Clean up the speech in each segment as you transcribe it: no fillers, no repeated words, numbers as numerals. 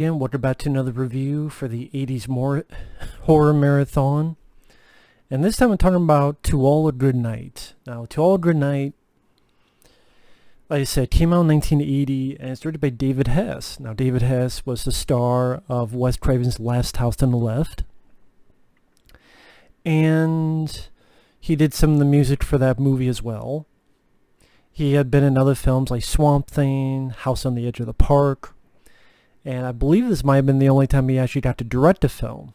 Again, welcome back to another review for the 80s horror marathon. And this time I'm talking about To All a Goodnight. Now, To All a Goodnight, like I said, came out in 1980 and it's directed by David Hess. Now, David Hess was the star of Wes Craven's Last House on the Left. And he did some of the music for that movie as well. He had been in other films like Swamp Thing, House on the Edge of the Park. And I believe this might have been the only time he actually got to direct a film.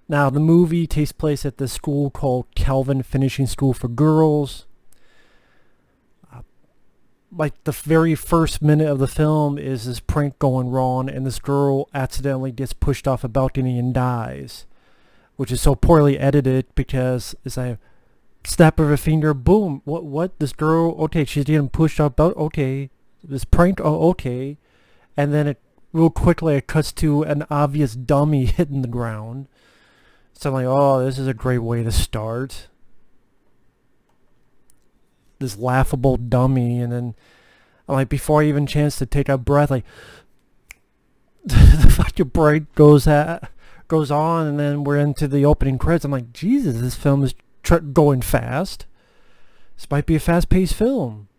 Now, the movie takes place at this school called Calvin Finishing School for Girls. Like the very first minute of the film is this prank going wrong, and this girl accidentally gets pushed off a balcony and dies, which is so poorly edited because it's a snap of a finger, boom, what, this girl, okay, she's getting pushed off, okay, this prank, oh, okay, and then real quickly it cuts to an obvious dummy hitting the ground. So I'm like, oh, this is a great way to start. This laughable dummy, and then I'm like, before I even chance to take a breath, like the fucking break goes on, and then we're into the opening credits. I'm like, Jesus, this film is going fast. This might be a fast-paced film.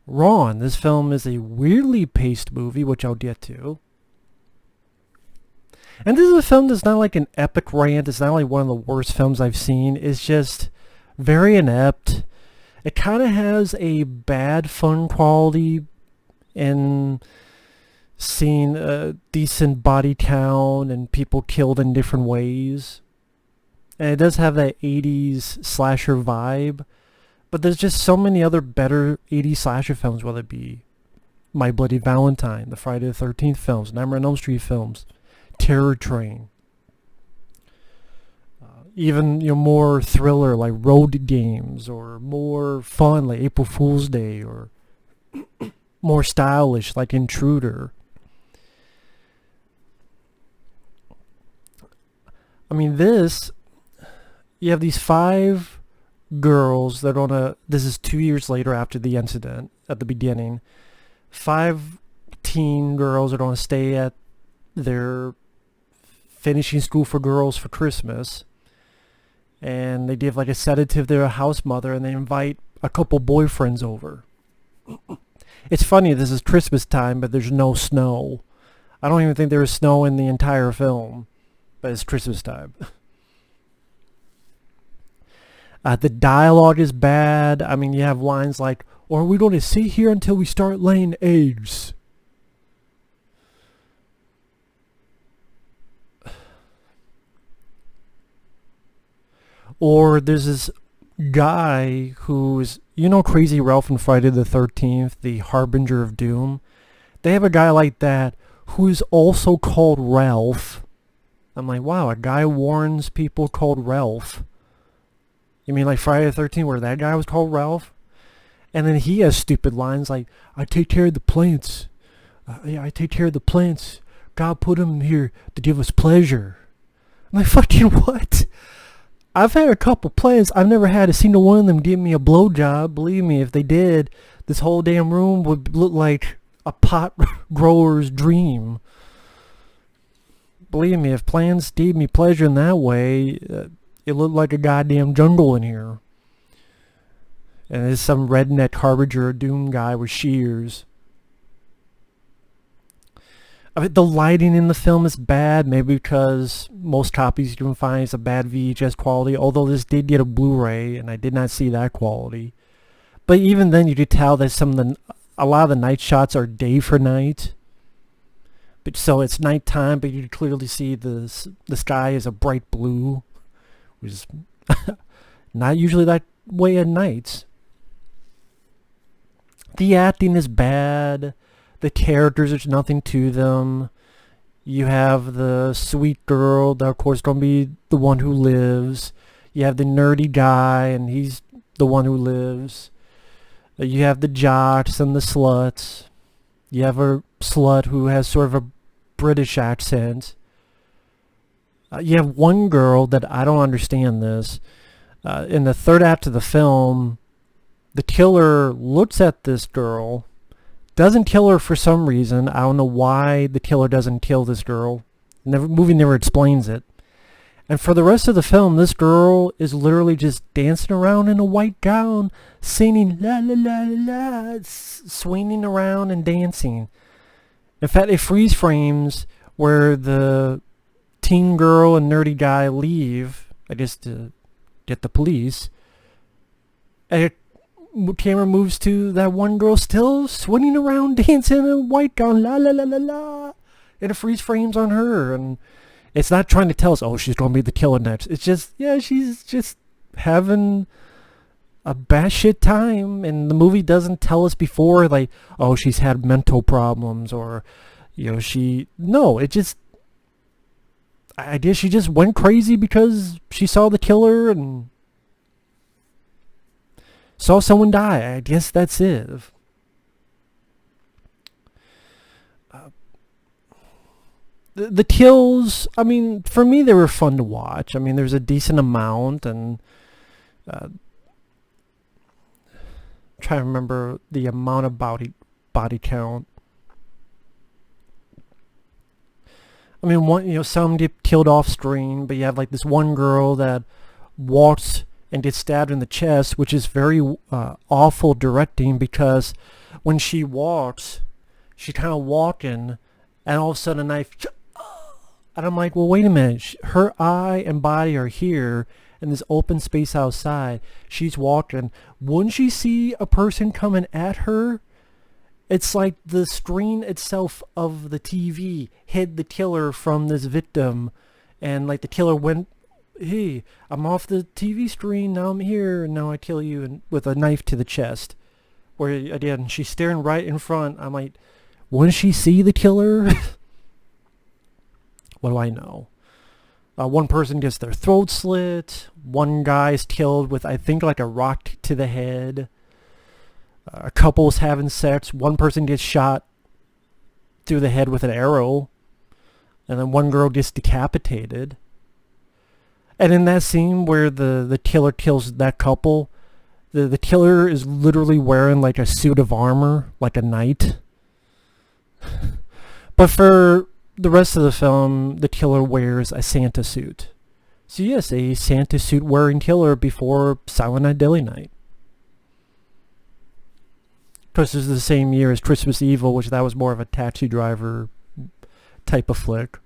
Wrong. This film is a weirdly paced movie, which I'll get to. And this is a film that's not like an epic rant. It's not like one of the worst films I've seen. It's just very inept. It kind of has a bad fun quality in seeing a decent body count and people killed in different ways. And it does have that 80s slasher vibe. But there's just so many other better 80s slasher films, whether it be My Bloody Valentine, the Friday the 13th films, Nightmare on Elm Street films, Terror Train. Even more thriller like Road Games, or more fun like April Fool's Day, or more stylish like Intruder. I mean, you have these 5 girls that this is 2 years later after the incident at the beginning. 5 teen girls that are going to stay at their finishing school for girls for Christmas. And they give like a sedative to their house mother, and they invite a couple boyfriends over. It's funny, this is Christmas time, but there's no snow. I don't even think there was snow in the entire film, but it's Christmas time. The dialogue is bad. I mean, you have lines like, or are we going to sit here until we start laying eggs? Or there's this guy who's, Crazy Ralph in Friday the 13th, the Harbinger of Doom. They have a guy like that who is also called Ralph. I'm like, wow, a guy warns people called Ralph. You mean like Friday the 13th where that guy was called Ralph? And then he has stupid lines like, I take care of the plants. I take care of the plants. God put them here to give us pleasure. I'm like, fucking what? I've had a couple plants. I've never had a single one of them give me a blowjob. Believe me, if they did, this whole damn room would look like a pot grower's dream. Believe me, if plants gave me pleasure in that way, it looked like a goddamn jungle in here. And there's some redneck Harbinger of Doom guy with shears. I mean, the lighting in the film is bad, maybe because most copies you can find is a bad VHS quality, although this did get a Blu-ray, and I did not see that quality. But even then, you could tell that a lot of the night shots are day for night. But so it's nighttime, but you can clearly see the sky is a bright blue, which is not usually that way at nights. The acting is bad. The characters, there's nothing to them. You have the sweet girl that, of course, going to be the one who lives. You have the nerdy guy, and he's the one who lives. You have the jocks and the sluts. You have a slut who has sort of a British accent. You have one girl that I don't understand this. In the third act of the film, the killer looks at this girl, Doesn't kill her for some reason. I don't know why the killer doesn't kill this girl. Movie never explains it. And for the rest of the film, this girl is literally just dancing around in a white gown, singing la la la la la, swinging around and dancing. In fact, it freeze frames where the teen girl and nerdy guy leave, I guess to get the police. And camera moves to that one girl still swinging around dancing in a white gown, la la la la la, and it freeze frames on her. And it's not trying to tell us, oh, she's gonna be the killer next. It's just, yeah, she's just having a batshit time, and the movie doesn't tell us before, like, oh, she's had mental problems, or, you know, it just, I guess she just went crazy because she saw the killer and saw someone die. I guess that's it. The kills, I mean, for me, they were fun to watch. I mean, there's a decent amount, and trying to remember the amount of body count. I mean, some get killed off screen, but you have like this one girl that walks and gets stabbed in the chest, which is very awful directing, because when she walks, she's kind of walking, and all of a sudden a knife, and I'm like, well, wait a minute, her eye and body are here in this open space outside. She's walking. Wouldn't she see a person coming at her? It's like the screen itself of the TV hid the killer from this victim, and like the killer went, hey, I'm off the TV screen, now I'm here, and now I kill you, and with a knife to the chest. Where, again, she's staring right in front. I'm like, wouldn't she see the killer? What do I know? One person gets their throat slit. One guy's killed with, I think, like a rock to the head. A couple's having sex. One person gets shot through the head with an arrow. And then one girl gets decapitated. And in that scene where the killer kills that couple, the killer is literally wearing like a suit of armor, like a knight. But for the rest of the film, the killer wears a Santa suit. So yes, a Santa suit wearing killer before Silent Night, Deadly Night. Of course, this is the same year as Christmas Evil, which that was more of a taxi driver type of flick.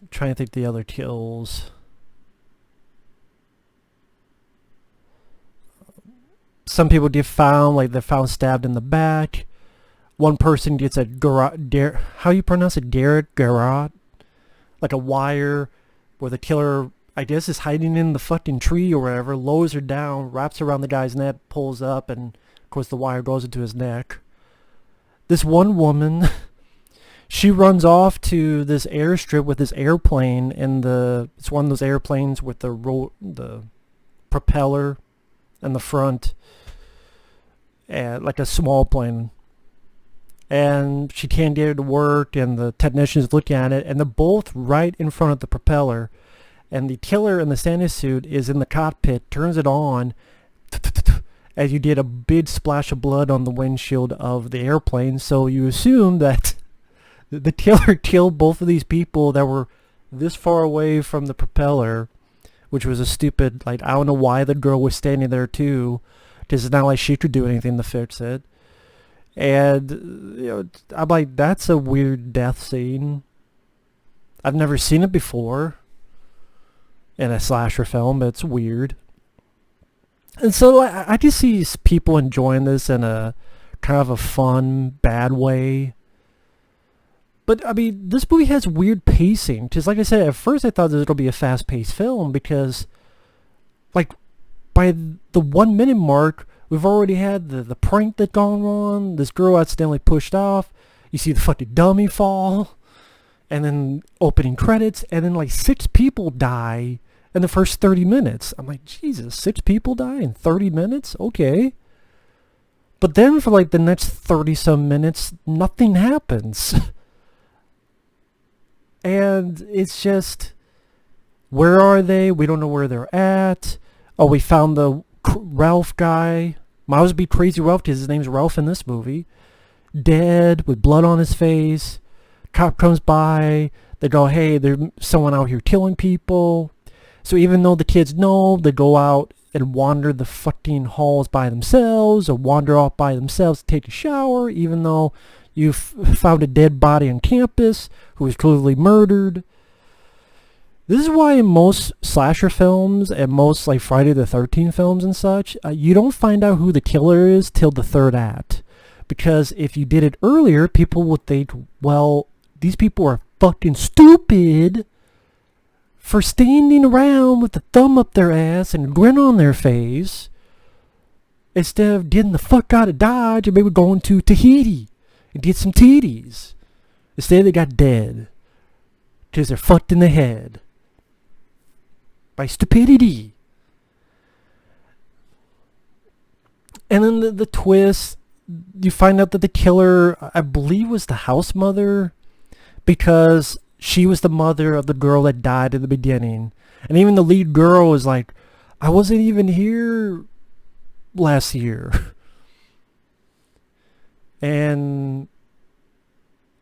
I'm trying to think the other kills. Some people get found, like they're found stabbed in the back. One person gets a how you pronounce it? Garrote? Like a wire where the killer, I guess, is hiding in the fucking tree or whatever, lowers her down, wraps around the guy's neck, pulls up, and of course the wire goes into his neck. This one woman, she runs off to this airstrip with this airplane, and it's one of those airplanes with the propeller in the front, and like a small plane. And she can't get it to work, and the technicians look at it, and they're both right in front of the propeller. And the killer in the Santa suit is in the cockpit, turns it on, as you did a big splash of blood on the windshield of the airplane. So you assume that the killer killed both of these people that were this far away from the propeller, which was a stupid, like, I don't know why the girl was standing there too, because it's not like she could do anything to fix it. And, you know, I'm like, that's a weird death scene. I've never seen it before in a slasher film, but it's weird. And so I just see people enjoying this in a kind of a fun, bad way. But, I mean, this movie has weird pacing. Because, like I said, at first I thought this was going to be a fast-paced film because, like, by the 1 minute mark, we've already had the prank that gone on. This girl accidentally pushed off. You see the fucking dummy fall. And then opening credits. And then, like, 6 people die in the first 30 minutes. I'm like, Jesus, 6 people die in 30 minutes? Okay. But then for, like, the next 30-some minutes, nothing happens. And it's just, Where are they? We don't know where they're at. Oh, we found the Ralph guy. Might as well be Crazy Ralph because his name's Ralph in this movie. Dead with blood on his face. Cop comes by. They go, hey, there's someone out here killing people. So even though the kids know, they go out and wander the fucking halls by themselves or wander off by themselves to take a shower, even though you found a dead body on campus who was clearly murdered. This is why in most slasher films and most like Friday the 13th films and such, you don't find out who the killer is till the third act. Because if you did it earlier, people would think, well, these people are fucking stupid for standing around with a thumb up their ass and a grin on their face instead of getting the fuck out of Dodge and maybe going to Tahiti and get some titties. Instead they got dead because they're fucked in the head by stupidity. And then the twist, you find out that the killer, I believe, was the house mother, because she was the mother of the girl that died in the beginning. And even the lead girl was like, I wasn't even here last year. And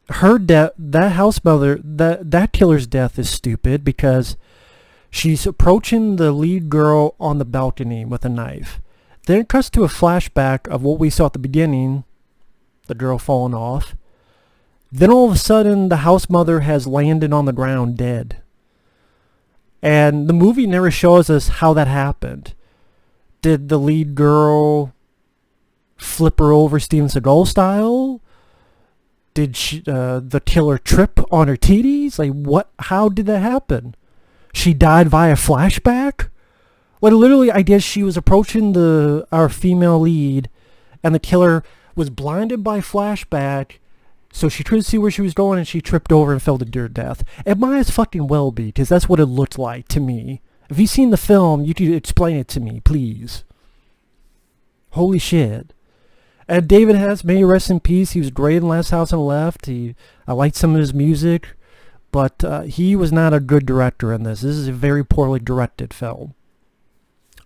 her death, that house mother, that killer's death is stupid because she's approaching the lead girl on the balcony with a knife. Then it cuts to a flashback of what we saw at the beginning, the girl falling off. Then all of a sudden, the house mother has landed on the ground dead. And the movie never shows us how that happened. Did the lead girl flip her over Steven Seagal style? Did the killer trip on her titties? Like, what? How did that happen? She died via flashback? Like, literally, I guess she was approaching our female lead, and the killer was blinded by flashback, so she couldn't see where she was going, and she tripped over and fell to her death. It might as fucking well be, because that's what it looked like to me. If you've seen the film, you could explain it to me, please. Holy shit. And David Hess, may he rest in peace. He was great in Last House on the Left. I liked some of his music, but he was not a good director in this. This is a very poorly directed film.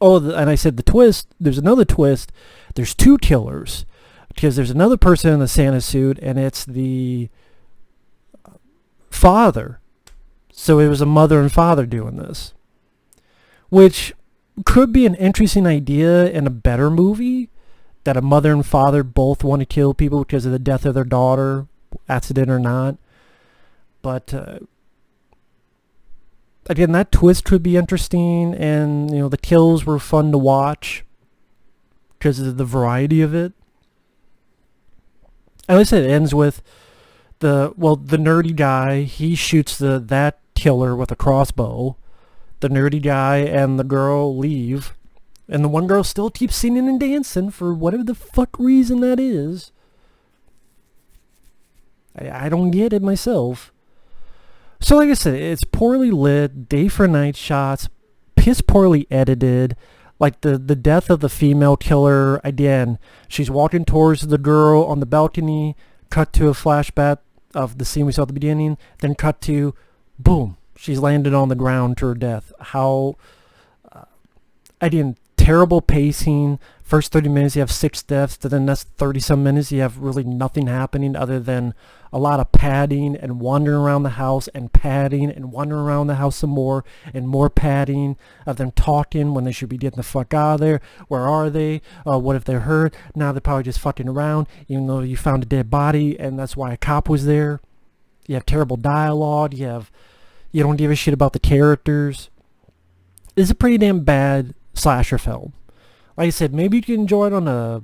Oh, and I said the twist, there's another twist. There's two killers. Because there's another person in the Santa suit, and it's the father. So it was a mother and father doing this. Which could be an interesting idea in a better movie, that a mother and father both want to kill people because of the death of their daughter, accident or not. But again, that twist could be interesting, and the kills were fun to watch because of the variety of it. And like I said, it ends with the nerdy guy. He shoots that killer with a crossbow. The nerdy guy and the girl leave, and the one girl still keeps singing and dancing for whatever the fuck reason that is. I don't get it myself. So like I said, it's poorly lit, day for night shots, piss poorly edited. Like the death of the female killer, again, she's walking towards the girl on the balcony, cut to a flashback of the scene we saw at the beginning, then cut to, boom, she's landed on the ground to her death. How, again, terrible pacing. First 30 minutes you have 6 deaths, then that's 30-some minutes you have really nothing happening other than a lot of padding and wandering around the house and padding and wandering around the house some more and more padding of them talking when they should be getting the fuck out of there. Where are they? What if they're hurt? Now they're probably just fucking around, even though you found a dead body and that's why a cop was there. You have terrible dialogue. You don't give a shit about the characters. It's a pretty damn bad slasher film. Like I said, maybe you can enjoy it on a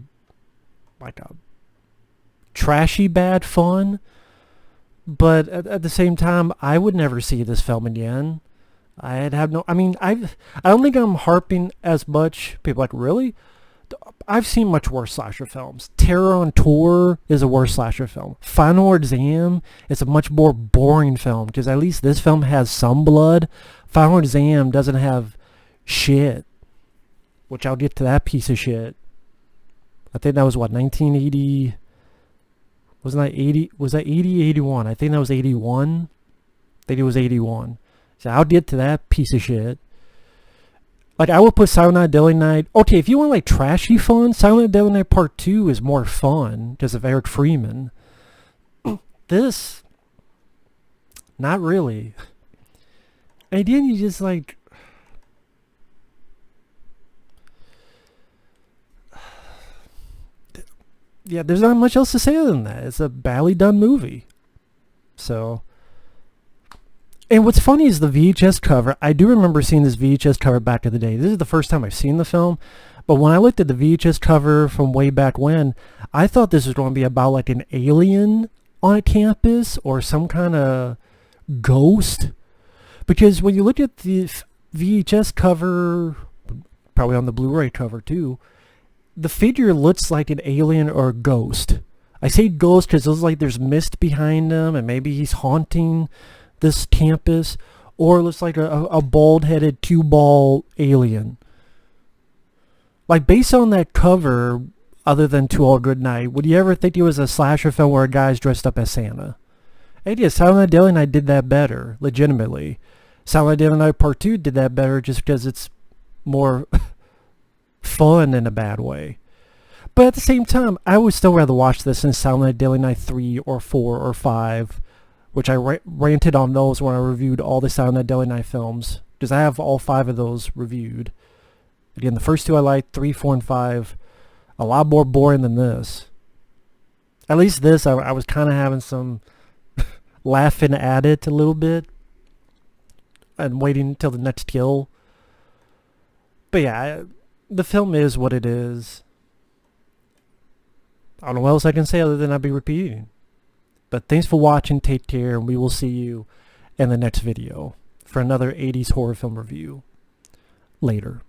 trashy bad fun, but at the same time, I would never see this film again. I don't think I'm harping as much. People are like, really? I've seen much worse slasher films. Terror on Tour is a worse slasher film. Final Exam is a much more boring film, because at least this film has some blood. Final Exam doesn't have shit. Which I'll get to that piece of shit. I think that was 1980. Wasn't that 80? Was that 80, 81? I think that was 81. I think it was 81. So I'll get to that piece of shit. Like, I would put Silent Night, Deadly Night. Okay, if you want, like, trashy fun, Silent Night, Deadly Night Part 2 is more fun because of Eric Freeman. This, not really. And then you just, like... Yeah, there's not much else to say other than that. It's a badly done movie. So... And what's funny is the VHS cover. I do remember seeing this VHS cover back in the day. This is the first time I've seen the film. But when I looked at the VHS cover from way back when, I thought this was going to be about like an alien on a campus or some kind of ghost. Because when you look at the VHS cover, probably on the Blu-ray cover too, the figure looks like an alien or a ghost. I say ghost because it looks like there's mist behind him and maybe he's haunting this campus, or it looks like a bald-headed cue-ball alien. Like, based on that cover, other than To All Goodnight, would you ever think it was a slasher film where a guy's dressed up as Santa? And yeah, Silent Night, Deadly Night did that better, legitimately. Silent Night, Deadly Night Part 2 did that better just because it's more fun in a bad way. But at the same time, I would still rather watch this than Silent Night, Deadly Night 3 or 4 or 5, which I ranted on those when I reviewed all the Silent Night, Deadly Night films, because I have all 5 of those reviewed. Again, the first 2 I liked, 3, 4, and 5, a lot more boring than this. At least this, I was kind of having some laughing at it a little bit, and waiting until the next kill. But yeah, the film is what it is. I don't know what else I can say other than I'll be repeating. But thanks for watching, take care, and we will see you in the next video for another 80s horror film review. Later.